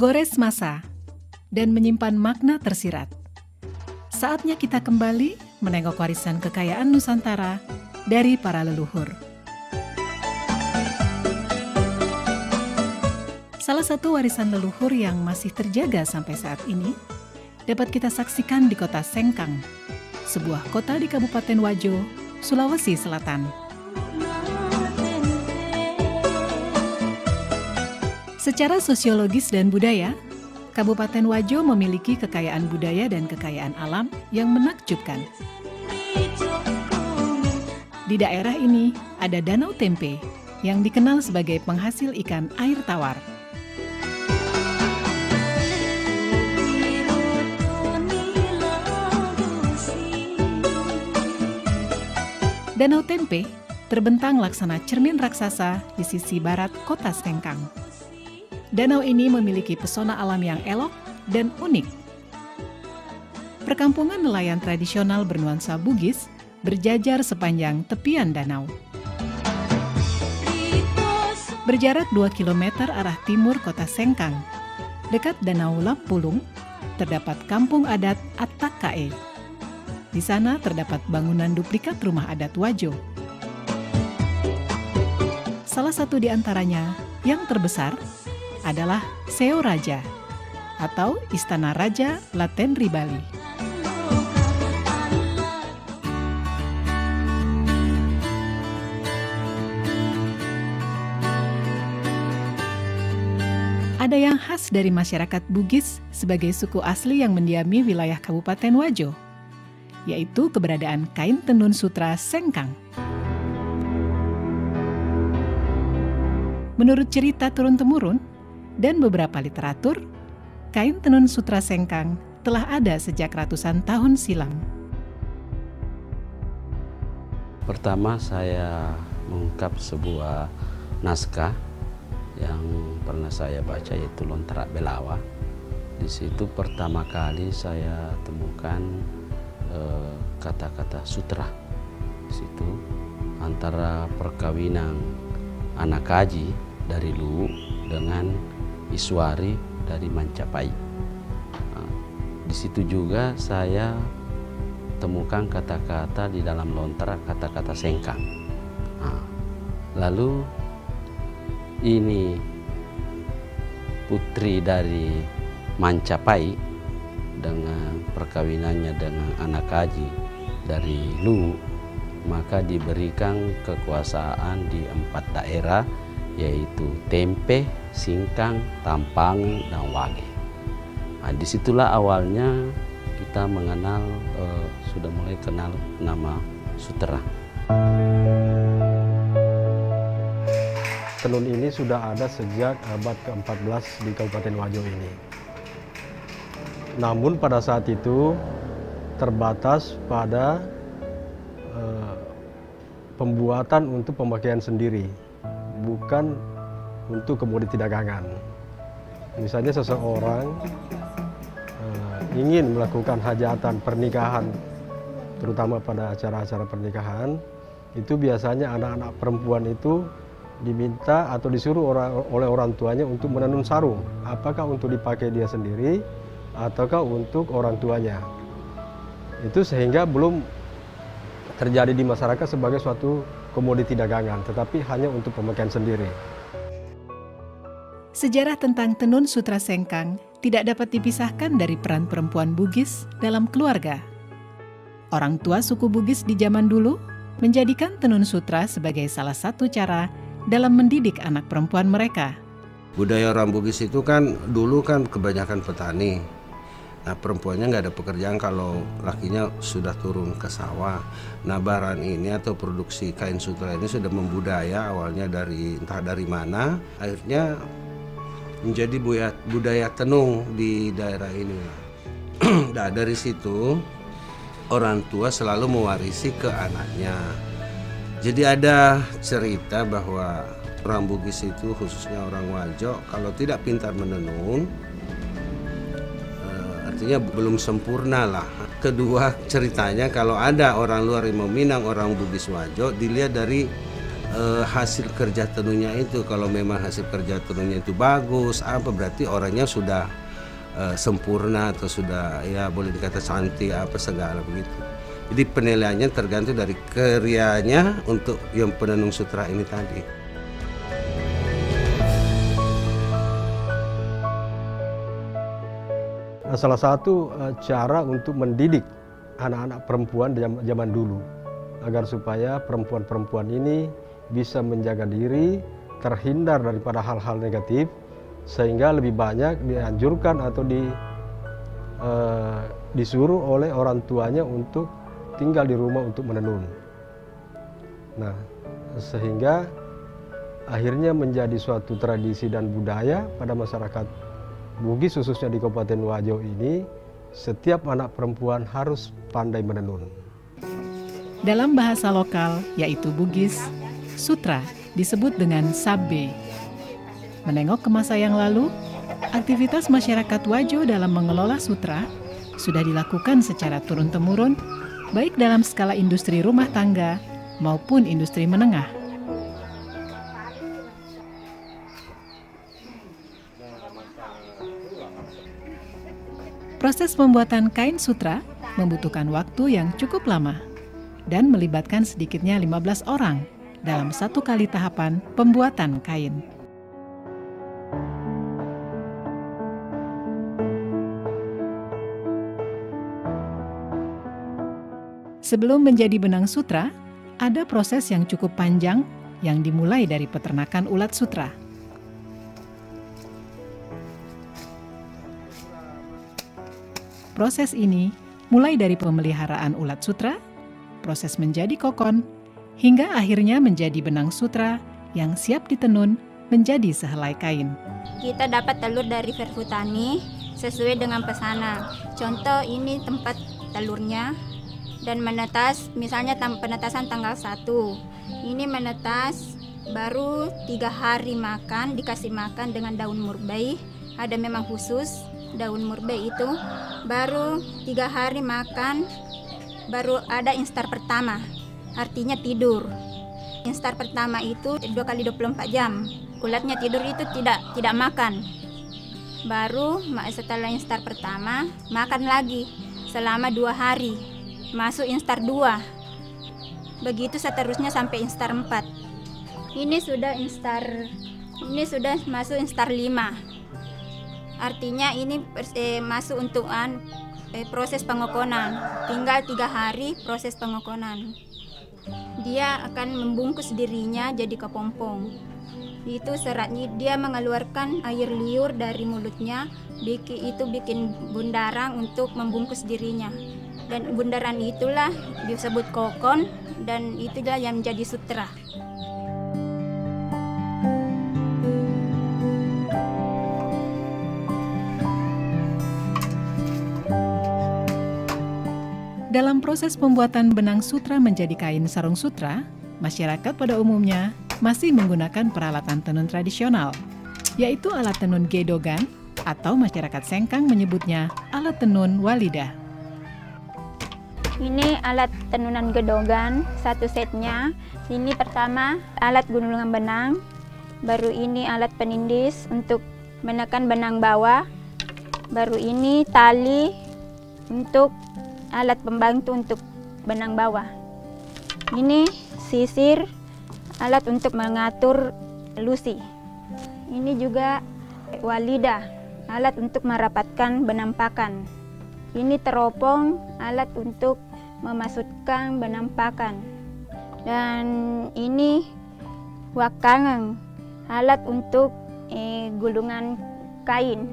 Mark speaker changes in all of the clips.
Speaker 1: menggores masa dan menyimpan makna tersirat. Saatnya kita kembali menengok warisan kekayaan Nusantara dari para leluhur. Salah satu warisan leluhur yang masih terjaga sampai saat ini dapat kita saksikan di kota Sengkang, sebuah kota di Kabupaten Wajo, Sulawesi Selatan. Secara sosiologis dan budaya, Kabupaten Wajo memiliki kekayaan budaya dan kekayaan alam yang menakjubkan. Di daerah ini ada Danau Tempe yang dikenal sebagai penghasil ikan air tawar. Danau Tempe terbentang laksana cermin raksasa di sisi barat kota Sengkang. Danau ini memiliki pesona alam yang elok dan unik. Perkampungan nelayan tradisional bernuansa Bugis berjajar sepanjang tepian danau. Berjarak 2 km arah timur kota Sengkang, dekat Danau Lampulung, terdapat kampung adat Attakae. Di sana terdapat bangunan duplikat rumah adat Wajo. Salah satu di antaranya, yang terbesar, adalah Seo Raja atau Istana Raja Latenri Bali. Ada yang khas dari masyarakat Bugis sebagai suku asli yang mendiami wilayah Kabupaten Wajo, yaitu keberadaan kain tenun sutra Sengkang. Menurut cerita turun-temurun dan beberapa literatur, kain tenun sutra Sengkang telah ada sejak ratusan tahun silam.
Speaker 2: Pertama saya mengungkap sebuah naskah yang pernah saya baca, yaitu Lontrak Belawa. Di situ pertama kali saya temukan kata-kata sutra. Di situ antara perkawinan anak kaji dari Luwu dengan Iswari dari Majapahit. Di situ juga saya temukan kata-kata di dalam lontrak, kata-kata Sengkang. Lalu ini putri dari Majapahit dengan perkawinannya dengan anak kaji dari Luwu, maka diberikan kekuasaan di 4 daerah, yaitu Tempe, Singkang, Tampangan, dan Wage. Disitulah awalnya kita mengenal, sudah mulai kenal nama sutra.
Speaker 3: Tenun ini sudah ada sejak abad ke-14 di Kabupaten Wajo ini. Namun pada saat itu terbatas pada pembuatan untuk pemakaian sendiri, bukan untuk komoditi dagangan. Misalnya seseorang ingin melakukan hajatan pernikahan, terutama pada acara-acara pernikahan, itu biasanya anak-anak perempuan itu diminta atau disuruh oleh orang tuanya untuk menenun sarung, apakah untuk dipakai dia sendiri ataukah untuk orang tuanya. Itu sehingga belum terjadi di masyarakat sebagai suatu komoditi dagangan, tetapi hanya untuk pemakaian sendiri.
Speaker 1: Sejarah tentang tenun sutra Sengkang tidak dapat dipisahkan dari peran perempuan Bugis dalam keluarga. Orang tua suku Bugis di zaman dulu menjadikan tenun sutra sebagai salah satu cara dalam mendidik anak perempuan mereka.
Speaker 4: Budaya orang Bugis itu kan dulu kan kebanyakan petani. Nah, perempuannya nggak ada pekerjaan kalau lakinya sudah turun ke sawah. Nah, bahan ini atau produksi kain sutra ini sudah membudaya, awalnya dari entah dari mana, akhirnya menjadi budaya tenun di daerah ini. Nah, dari situ orang tua selalu mewarisi ke anaknya. Jadi ada cerita bahwa orang Bugis itu, khususnya orang Wajo, kalau tidak pintar menenun, artinya belum sempurna lah. Kedua, ceritanya kalau ada orang luar yang meminang orang Bugis Wajo, dilihat dari hasil kerja tenunnya itu. Kalau memang hasil kerja tenunnya itu bagus, berarti orangnya sudah sempurna atau sudah ya boleh dikata cantik apa segala begitu. Jadi penilaiannya tergantung dari karyanya untuk yang penenun sutra ini tadi.
Speaker 3: Salah satu cara untuk mendidik anak-anak perempuan zaman dulu agar supaya perempuan-perempuan ini bisa menjaga diri, terhindar daripada hal-hal negatif, sehingga lebih banyak dianjurkan atau disuruh oleh orang tuanya untuk tinggal di rumah untuk menenun. Nah, sehingga akhirnya menjadi suatu tradisi dan budaya pada masyarakat Bugis, khususnya di Kabupaten Wajo ini, setiap anak perempuan harus pandai menenun.
Speaker 1: Dalam bahasa lokal, yaitu Bugis, sutra disebut dengan sabbe. Menengok ke masa yang lalu, aktivitas masyarakat Wajo dalam mengelola sutra sudah dilakukan secara turun-temurun, baik dalam skala industri rumah tangga maupun industri menengah. Proses pembuatan kain sutra membutuhkan waktu yang cukup lama dan melibatkan sedikitnya 15 orang dalam satu kali tahapan pembuatan kain. Sebelum menjadi benang sutra, ada proses yang cukup panjang yang dimulai dari peternakan ulat sutra. Proses ini mulai dari pemeliharaan ulat sutra, proses menjadi kokon, hingga akhirnya menjadi benang sutra yang siap ditenun menjadi sehelai kain.
Speaker 5: Kita dapat telur dari Verhutani sesuai dengan pesanan. Contoh ini tempat telurnya dan menetas, misalnya penetasan tanggal 1. Ini menetas baru 3 hari makan, dikasih makan dengan daun murbei. Ada memang khusus daun murbei itu, baru 3 hari makan, baru ada instar pertama, artinya tidur. Instar pertama itu 2 kali 24 jam, ulatnya tidur itu tidak makan. Baru setelah instar pertama, makan lagi selama 2 hari, masuk instar 2. Begitu seterusnya sampai instar 4. Ini sudah masuk instar 5. Artinya ini masuk untuk proses pengokonan. Tinggal 3 hari proses pengokonan. Dia akan membungkus dirinya jadi kepompong. Itu seratnya, dia mengeluarkan air liur dari mulutnya. Itu bikin bundaran untuk membungkus dirinya. Dan bundaran itulah disebut kokon, dan itulah yang menjadi sutra.
Speaker 1: Dalam proses pembuatan benang sutra menjadi kain sarung sutra, masyarakat pada umumnya masih menggunakan peralatan tenun tradisional, yaitu alat tenun gedogan atau masyarakat Sengkang menyebutnya alat tenun walidah.
Speaker 5: Ini alat tenunan gedogan, satu setnya. Ini pertama alat gulungan benang, baru ini alat penindis untuk menekan benang bawah, baru ini tali untuk alat pembantu untuk benang bawah. Ini sisir, alat untuk mengatur lusi. Ini juga walidah, alat untuk merapatkan benang pakan. Ini teropong, alat untuk memasukkan benang pakan. Dan ini wakangan, alat untuk gulungan kain.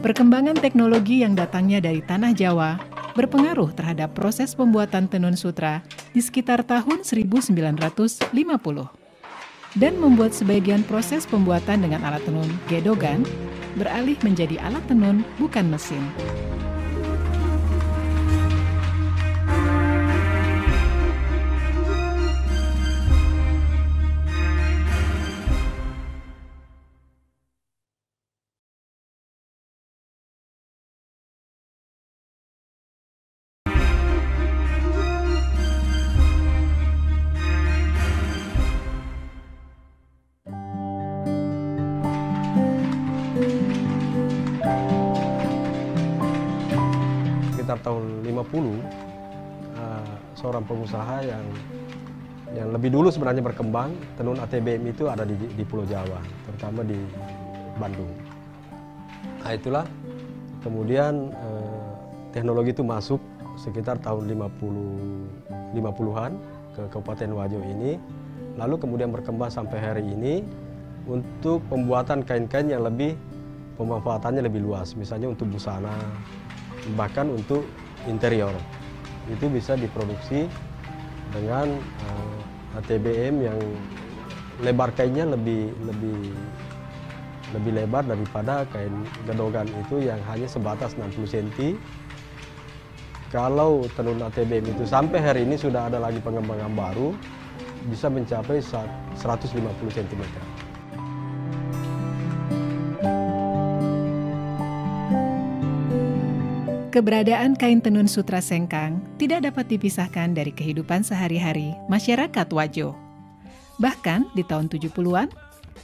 Speaker 1: Perkembangan teknologi yang datangnya dari tanah Jawa berpengaruh terhadap proses pembuatan tenun sutra di sekitar tahun 1950 dan membuat sebagian proses pembuatan dengan alat tenun gedogan beralih menjadi alat tenun bukan mesin.
Speaker 3: sekitar tahun 50 seorang pengusaha yang lebih dulu sebenarnya berkembang tenun ATBM itu ada di Pulau Jawa, terutama di Bandung. Nah itulah kemudian teknologi itu masuk sekitar tahun 50-an ke Kabupaten Wajo ini, lalu kemudian berkembang sampai hari ini untuk pembuatan kain-kain yang pemanfaatannya lebih luas, misalnya untuk busana, bahkan untuk interior. Itu bisa diproduksi dengan ATBM yang lebar kainnya lebih lebar daripada kain gedongan itu yang hanya sebatas 60 cm. Kalau tenun ATBM itu sampai hari ini sudah ada lagi pengembangan baru, bisa mencapai 150 cm.
Speaker 1: Keberadaan kain tenun sutra sengkang tidak dapat dipisahkan dari kehidupan sehari-hari masyarakat Wajo. Bahkan di tahun 70-an,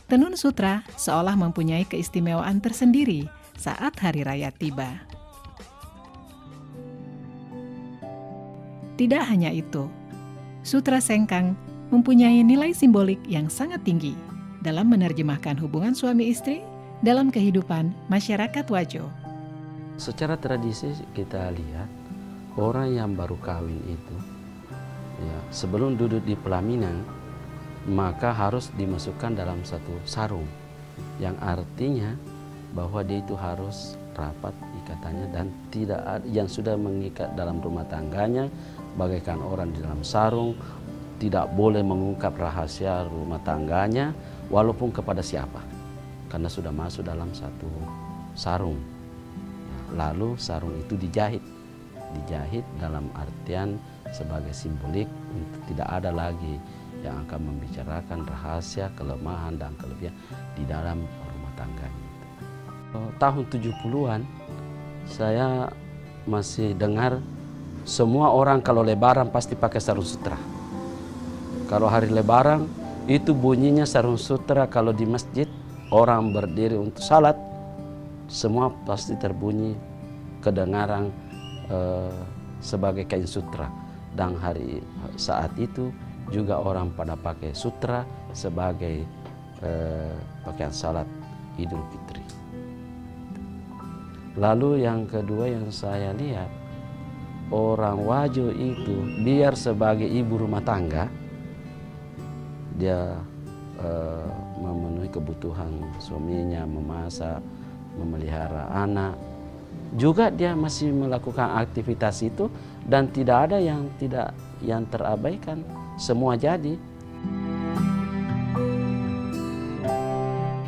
Speaker 1: tenun sutra seolah mempunyai keistimewaan tersendiri saat hari raya tiba. Tidak hanya itu, sutra sengkang mempunyai nilai simbolik yang sangat tinggi dalam menerjemahkan hubungan suami istri dalam kehidupan masyarakat Wajo.
Speaker 2: Secara tradisi kita lihat orang yang baru kawin itu ya, sebelum duduk di pelaminan maka harus dimasukkan dalam satu sarung yang artinya bahwa dia itu harus rapat ikatannya dan tidak ada yang sudah mengikat dalam rumah tangganya bagaikan orang di dalam sarung, tidak boleh mengungkap rahasia rumah tangganya walaupun kepada siapa karena sudah masuk dalam satu sarung. Lalu sarung itu dijahit dalam artian sebagai simbolik untuk tidak ada lagi yang akan membicarakan rahasia, kelemahan dan kelebihan di dalam rumah tangganya. Tahun 70-an saya masih dengar semua orang kalau lebaran pasti pakai sarung sutra. Kalau hari lebaran itu bunyinya sarung sutra, kalau di masjid orang berdiri untuk salat semua pasti terbunyi kedengaran sebagai kain sutra, dan saat itu juga orang pada pakai sutra sebagai pakaian salat Idul Fitri. Lalu yang kedua yang saya lihat, orang Wajo itu biar sebagai ibu rumah tangga dia memenuhi kebutuhan suaminya, memasak, memelihara anak, juga dia masih melakukan aktivitas itu dan tidak ada yang terabaikan, semua jadi.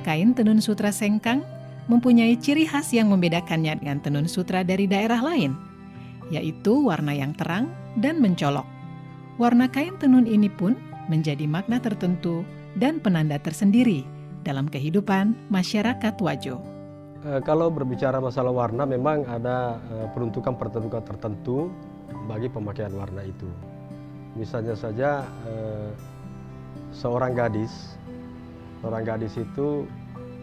Speaker 1: Kain tenun sutra sengkang mempunyai ciri khas yang membedakannya dengan tenun sutra dari daerah lain, yaitu warna yang terang dan mencolok. Warna kain tenun ini pun menjadi makna tertentu dan penanda tersendiri dalam kehidupan masyarakat Wajo.
Speaker 3: Kalau berbicara masalah warna, memang ada peruntukan tertentu bagi pemakaian warna itu. Misalnya saja seorang gadis itu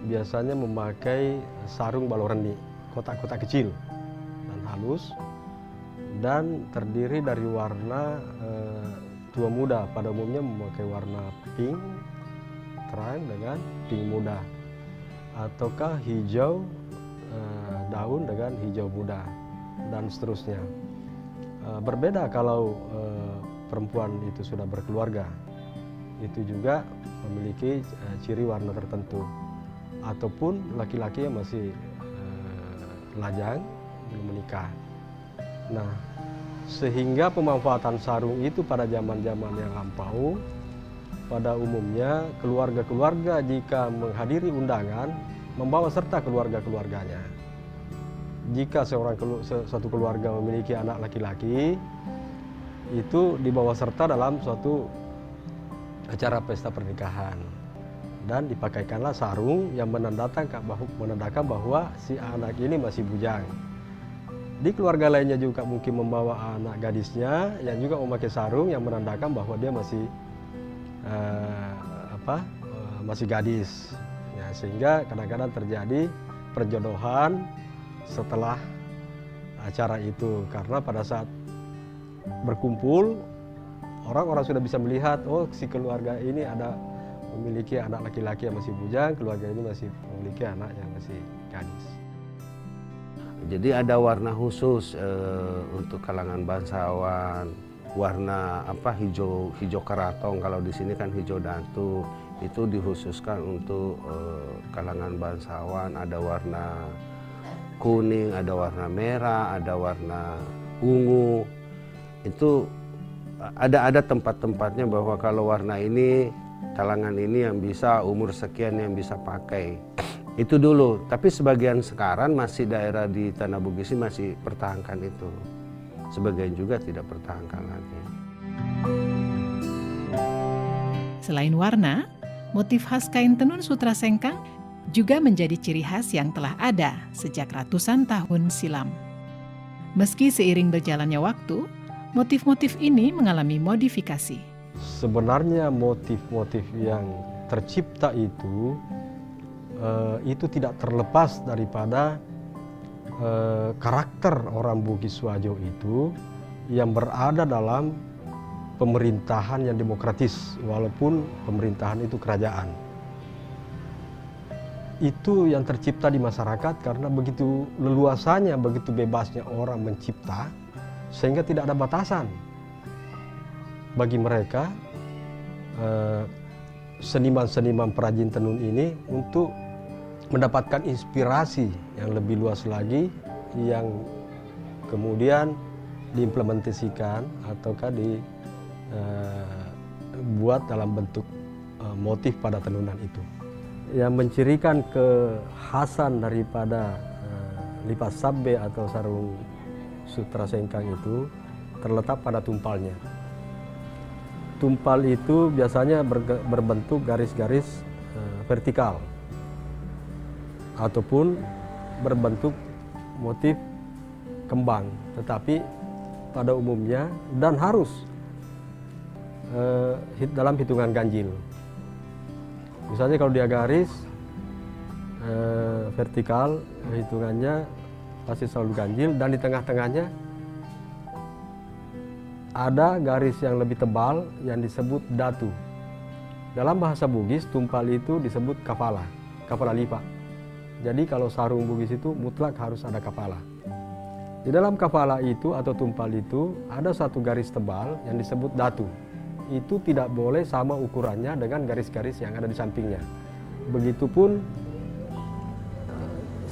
Speaker 3: biasanya memakai sarung baloreni, kotak-kotak kecil dan halus, dan terdiri dari warna tua muda. Pada umumnya memakai warna pink terang dengan pink muda, ataukah hijau daun dengan hijau muda, dan seterusnya. Berbeda kalau perempuan itu sudah berkeluarga, itu juga memiliki ciri warna tertentu, ataupun laki-laki yang masih lajang belum menikah. Nah, sehingga pemanfaatan sarung itu pada zaman-zaman yang lampau, pada umumnya keluarga-keluarga jika menghadiri undangan membawa serta keluarga-keluarganya. Jika suatu keluarga memiliki anak laki-laki, itu dibawa serta dalam suatu acara pesta pernikahan, dan dipakaikanlah sarung yang menandakan bahwa si anak ini masih bujang. Di keluarga lainnya juga mungkin membawa anak gadisnya yang juga memakai sarung yang menandakan bahwa dia masih masih gadis. Ya, sehingga kadang-kadang terjadi perjodohan setelah acara itu, karena pada saat berkumpul orang-orang sudah bisa melihat, oh si keluarga ini ada memiliki anak laki-laki yang masih bujang, keluarga ini masih memiliki anak yang masih gadis.
Speaker 4: Jadi ada warna khusus untuk kalangan bangsawan, warna hijau karatong, kalau di sini kan hijau datu, itu dikhususkan untuk kalangan bangsawan. Ada warna kuning, ada warna merah, ada warna ungu. Itu ada tempat-tempatnya bahwa kalau warna ini kalangan ini yang bisa, umur sekian yang bisa pakai. Itu dulu, tapi sebagian sekarang masih daerah di Tanah Bugis ini masih pertahankan itu. Sebagian juga tidak pertahankan lagi.
Speaker 1: Selain warna, motif khas kain tenun sutra sengkang juga menjadi ciri khas yang telah ada sejak ratusan tahun silam. Meski seiring berjalannya waktu, motif-motif ini mengalami modifikasi.
Speaker 3: Sebenarnya motif-motif yang tercipta itu tidak terlepas daripada karakter orang Bugis Wajo itu yang berada dalam pemerintahan yang demokratis, walaupun pemerintahan itu kerajaan. Itu yang tercipta di masyarakat karena begitu leluasanya, begitu bebasnya orang mencipta, sehingga tidak ada batasan bagi mereka seniman-seniman perajin tenun ini untuk mendapatkan inspirasi yang lebih luas lagi, yang kemudian diimplementasikan ataukah dibuat dalam bentuk motif pada tenunan itu. Yang mencirikan kekhasan daripada lipas sabbe atau sarung sutra sengkang itu terletak pada tumpalnya. Tumpal itu biasanya berbentuk garis-garis vertikal ataupun berbentuk motif kembang, tetapi pada umumnya dan harus dalam hitungan ganjil. Misalnya kalau dia garis vertikal, hitungannya pasti selalu ganjil, dan di tengah-tengahnya ada garis yang lebih tebal yang disebut datu. Dalam bahasa Bugis, tumpal itu disebut kafala lipa. Jadi kalau sarung Bugis itu mutlak harus ada kafala. Di dalam kafala itu atau tumpal itu ada satu garis tebal yang disebut datu. Itu tidak boleh sama ukurannya dengan garis-garis yang ada di sampingnya. Begitupun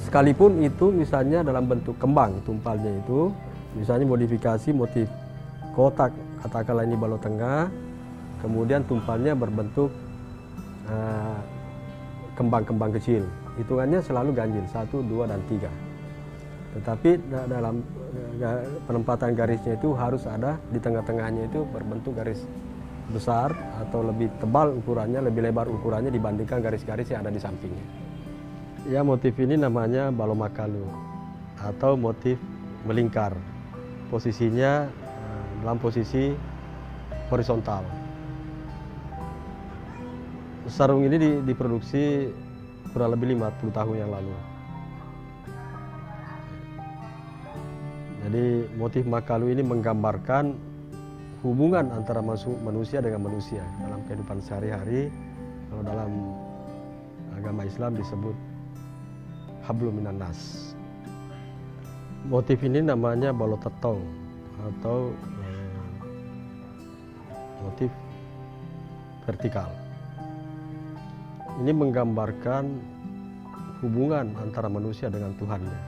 Speaker 3: sekalipun itu misalnya dalam bentuk kembang tumpalnya itu, misalnya modifikasi motif kotak, katakanlah ini balok tengah, kemudian tumpalnya berbentuk kembang-kembang kecil. Hitungannya selalu ganjil, 1, 2, dan 3. Tetapi dalam penempatan garisnya itu harus ada di tengah-tengahnya itu berbentuk garis besar atau lebih tebal ukurannya, lebih lebar ukurannya dibandingkan garis-garis yang ada di sampingnya. Ya, motif ini namanya balomakalu atau motif melingkar. Posisinya dalam posisi horizontal. Sarung ini diproduksi kurang lebih 50 tahun yang lalu. Jadi motif makalu ini menggambarkan hubungan antara manusia dengan manusia dalam kehidupan sehari-hari. Kalau dalam agama Islam disebut hablum minan nas. Motif ini namanya balotetong atau motif vertikal. Ini menggambarkan hubungan antara manusia dengan Tuhannya.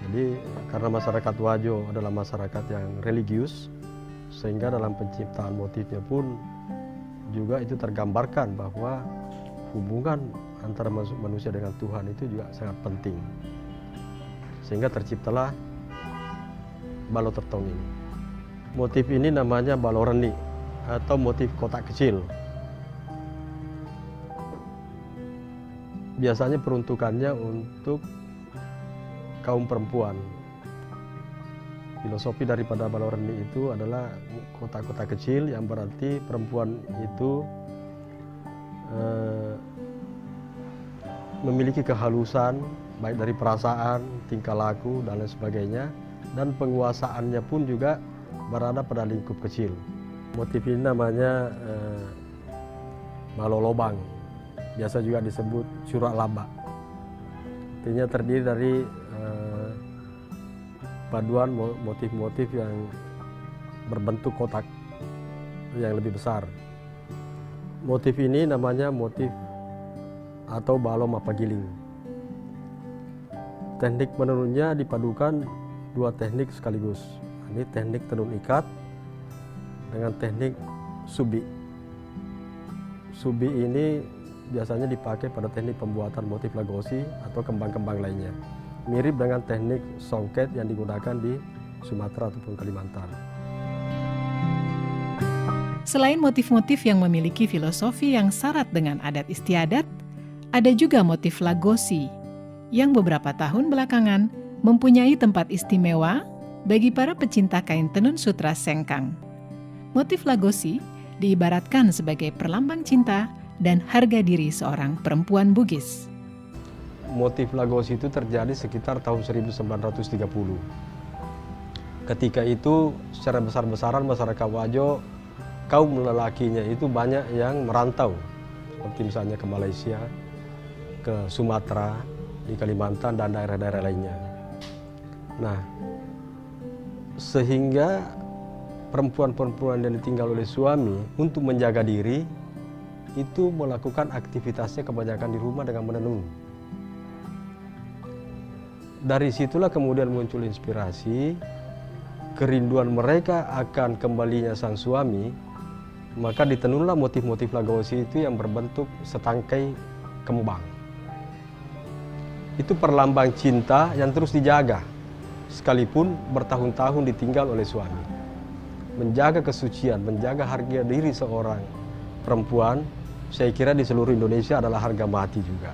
Speaker 3: Jadi karena masyarakat Wajo adalah masyarakat yang religius, sehingga dalam penciptaan motifnya pun juga itu tergambarkan bahwa hubungan antara manusia dengan Tuhan itu juga sangat penting. Sehingga terciptalah balotetong ini. Motif ini namanya baloreni atau motif kotak kecil. Biasanya peruntukannya untuk kaum perempuan. Filosofi daripada baloreni itu adalah kotak-kotak kecil yang berarti perempuan itu memiliki kehalusan, baik dari perasaan, tingkah laku, dan lain sebagainya. Dan penguasaannya pun juga berada pada lingkup kecil. Motif ini namanya malolobang, biasa juga disebut surak laba. Artinya terdiri dari paduan motif-motif yang berbentuk kotak yang lebih besar. Motif ini namanya motif atau balom mapagiling. Teknik menenunnya dipadukan dua teknik sekaligus. Ini teknik tenun ikat dengan teknik subi. Subi ini biasanya dipakai pada teknik pembuatan motif lagosi atau kembang-kembang lainnya. Mirip dengan teknik songket yang digunakan di Sumatera ataupun Kalimantan.
Speaker 1: Selain motif-motif yang memiliki filosofi yang syarat dengan adat istiadat, ada juga motif lagosi yang beberapa tahun belakangan mempunyai tempat istimewa bagi para pecinta kain tenun sutra sengkang. Motif lagosi diibaratkan sebagai perlambang cinta dan harga diri seorang perempuan Bugis.
Speaker 3: Motif lagosi itu terjadi sekitar tahun 1930. Ketika itu secara besar-besaran masyarakat Wajo, kaum lelakinya itu banyak yang merantau, seperti misalnya ke Malaysia, ke Sumatera, di Kalimantan, dan daerah-daerah lainnya. Nah, sehingga perempuan-perempuan yang ditinggal oleh suami untuk menjaga diri, itu melakukan aktivitasnya kebanyakan di rumah dengan menenun. Dari situlah kemudian muncul inspirasi, kerinduan mereka akan kembalinya sang suami, maka ditenunlah motif-motif lagosi itu yang berbentuk setangkai kembang. Itu perlambang cinta yang terus dijaga, sekalipun bertahun-tahun ditinggal oleh suami. Menjaga kesucian, menjaga harga diri seorang perempuan, saya kira di seluruh Indonesia adalah harga mati juga.